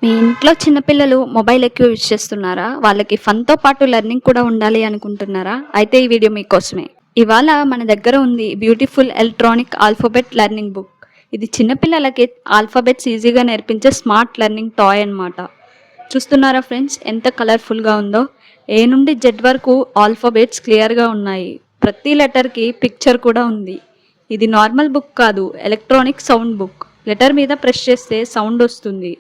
మీ ఇంట్లో చిన్నపిల్లలు మొబైల్ ఎక్కువ యూజ్ చేస్తున్నారా? వాళ్ళకి ఫన్‌తో పాటు లెర్నింగ్ కూడా ఉండాలి అనుకుంటున్నారా? అయితే ఈ వీడియో మీకోసమే. ఇవాళ మన దగ్గర ఉంది beautiful electronic alphabet learning book. ఇది చిన్నపిల్లలకి ఆల్ఫాబెట్స్ ఈజీగా నేర్పించే స్మార్ట్ లెర్నింగ్ టాయ్ అన్నమాట. చూస్తున్నారా ఫ్రెండ్స్, ఎంత కలర్ఫుల్‌గా ఉందో? ఏ నుండి జెడ్ వరకు ఆల్ఫాబెట్స్ క్లియర్‌గా ఉన్నాయి. ప్రతి లెటర్‌కి పిక్చర్ కూడా ఉంది. ఇది నార్మల్ బుక్ కాదు, ఎలక్ట్రానిక్ సౌండ్ బుక్. లెటర్ మీద ప్రెస్ చేస్తే సౌండ్ వస్తుంది.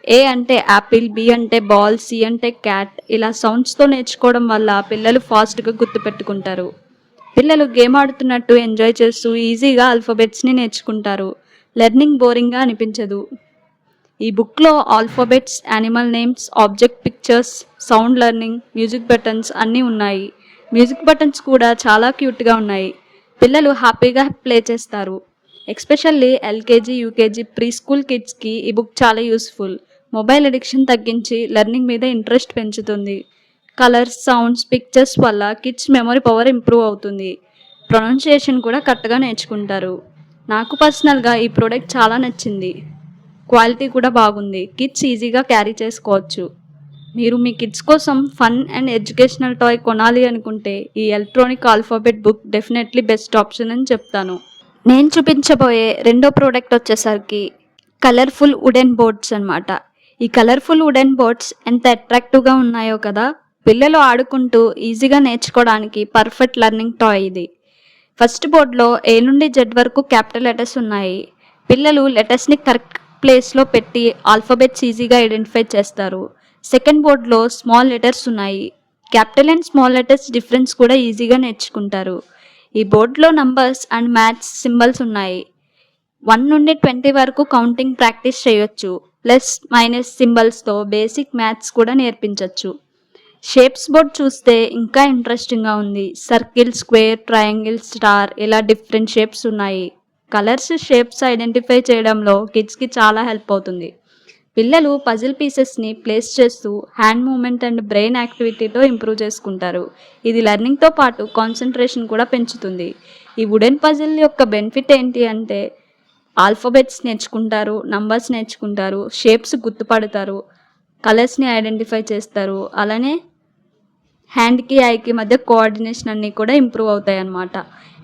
ఏ అంటే యాపిల్, బి అంటే బాల్, సి అంటే క్యాట్. ఇలా సౌండ్స్తో నేర్చుకోవడం వల్ల పిల్లలు ఫాస్ట్గా గుర్తుపెట్టుకుంటారు. పిల్లలు గేమ్ ఆడుతున్నట్టు ఎంజాయ్ చేస్తూ ఈజీగా ఆల్ఫాబెట్స్ని నేర్చుకుంటారు. లెర్నింగ్ బోరింగ్గా అనిపించదు. ఈ బుక్లో alphabets, animal names, object pictures, sound learning, music buttons అన్నీ ఉన్నాయి. మ్యూజిక్ బటన్స్ కూడా చాలా క్యూట్గా ఉన్నాయి. పిల్లలు హ్యాపీగా ప్లే చేస్తారు. Especially LKG, UKG, pre school కిడ్స్కి ఈ బుక్ చాలా యూస్ఫుల్. మొబైల్ అడిక్షన్ తగ్గించి లెర్నింగ్ మీద ఇంట్రెస్ట్ పెంచుతుంది. కలర్స్, సౌండ్స్, పిక్చర్స్ వల్ల కిడ్స్ మెమరీ పవర్ ఇంప్రూవ్ అవుతుంది. ప్రొనౌన్సియేషన్ కూడా కరెక్ట్గా నేర్చుకుంటారు. నాకు పర్సనల్గా ఈ ప్రోడక్ట్ చాలా నచ్చింది. క్వాలిటీ కూడా బాగుంది. కిడ్స్ ఈజీగా క్యారీ చేసుకోవచ్చు. మీరు మీ కిడ్స్ కోసం ఫన్ అండ్ ఎడ్యుకేషనల్ టాయ్ కొనాలి అనుకుంటే ఈ electronic alphabet book definitely best option అని చెప్తాను. నేను చూపించబోయే రెండో ప్రోడక్ట్ వచ్చేసరికి కలర్ఫుల్ వుడెన్ బోర్డ్స్ అన్నమాట. ఈ కలర్ఫుల్ వుడెన్ బోర్డ్స్ ఎంత అట్రాక్టివ్గా ఉన్నాయో కదా. పిల్లలు ఆడుకుంటూ ఈజీగా నేర్చుకోవడానికి పర్ఫెక్ట్ లెర్నింగ్ టాయ్ ఇది. ఫస్ట్ బోర్డ్లో ఏ నుండి జెడ్ వరకు క్యాపిటల్ లెటర్స్ ఉన్నాయి. పిల్లలు లెటర్స్ని కరెక్ట్ ప్లేస్లో పెట్టి ఆల్ఫాబెట్స్ ఈజీగా ఐడెంటిఫై చేస్తారు. సెకండ్ బోర్డ్లో స్మాల్ లెటర్స్ ఉన్నాయి. Capital and small letters difference కూడా ఈజీగా నేర్చుకుంటారు. ఈ బోర్డులో నంబర్స్ అండ్ మ్యాథ్స్ సింబల్స్ ఉన్నాయి. 1 నుండి 20 వరకు కౌంటింగ్ ప్రాక్టీస్ చేయొచ్చు. ప్లస్ మైనస్ సింబల్స్తో బేసిక్ మ్యాథ్స్ కూడా నేర్పించవచ్చు. షేప్స్ బోర్డ్ చూస్తే ఇంకా ఇంట్రెస్టింగ్గా ఉంది. సర్కిల్, స్క్వేర్, ట్రయాంగిల్, స్టార్ ఇలా డిఫరెంట్ షేప్స్ ఉన్నాయి. కలర్స్, షేప్స్ ఐడెంటిఫై చేయడంలో కిడ్స్కి చాలా హెల్ప్ అవుతుంది. పిల్లలు పజిల్ పీసెస్ని ప్లేస్ చేస్తూ హ్యాండ్ మూమెంట్ అండ్ బ్రెయిన్ యాక్టివిటీతో ఇంప్రూవ్ చేసుకుంటారు. ఇది లెర్నింగ్తో పాటు కాన్సన్ట్రేషన్ కూడా పెంచుతుంది. ఈ వుడెన్ పజిల్ యొక్క బెనిఫిట్ ఏంటి అంటే ఆల్ఫాబెట్స్ నేర్చుకుంటారు, నంబర్స్ నేర్చుకుంటారు, షేప్స్ గుర్తుపడతారు, కలర్స్ని ఐడెంటిఫై చేస్తారు. అలానే హ్యాండ్కి, ఐకి మధ్య కోఆర్డినేషన్ అన్నీ కూడా ఇంప్రూవ్ అవుతాయి అన్నమాట.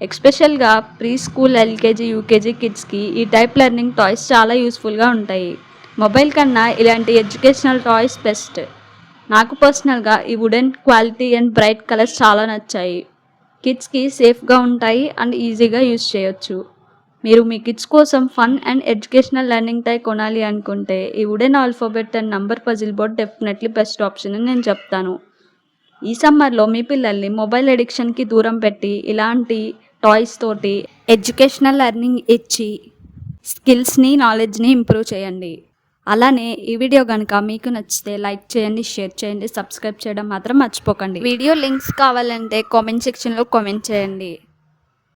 ఎస్పెషల్గా ప్రీ స్కూల్, ఎల్కేజీ, యూకేజీ కిడ్స్కి ఈ టైప్ లెర్నింగ్ టాయ్స్ చాలా యూస్ఫుల్గా ఉంటాయి. మొబైల్ కన్నా ఇలాంటి ఎడ్యుకేషనల్ టాయ్స్ బెస్ట్. నాకు పర్సనల్గా ఈ wooden quality and bright colours చాలా నచ్చాయి. కిడ్స్కి సేఫ్గా ఉంటాయి అండ్ ఈజీగా యూజ్ చేయొచ్చు. మీరు మీ కిడ్స్ కోసం ఫన్ అండ్ ఎడ్యుకేషనల్ లెర్నింగ్ టై కొనాలి అనుకుంటే ఈ wooden alphabet and number puzzle board definitely best option అని నేను చెప్తాను. ఈ సమ్మర్లో మీ పిల్లల్ని మొబైల్ అడిక్షన్కి దూరం పెట్టి ఇలాంటి టాయ్స్ తోటి ఎడ్యుకేషనల్ లెర్నింగ్ ఇచ్చి స్కిల్స్ని, నాలెడ్జ్ని ఇంప్రూవ్ చేయండి. అలానే ఈ వీడియో కనుక మీకు నచ్చితే లైక్ చేయండి, షేర్ చేయండి, సబ్స్క్రైబ్ చేయడం మాత్రం మర్చిపోకండి. వీడియో లింక్స్ కావాలంటే కామెంట్ సెక్షన్లో కామెంట్ చేయండి.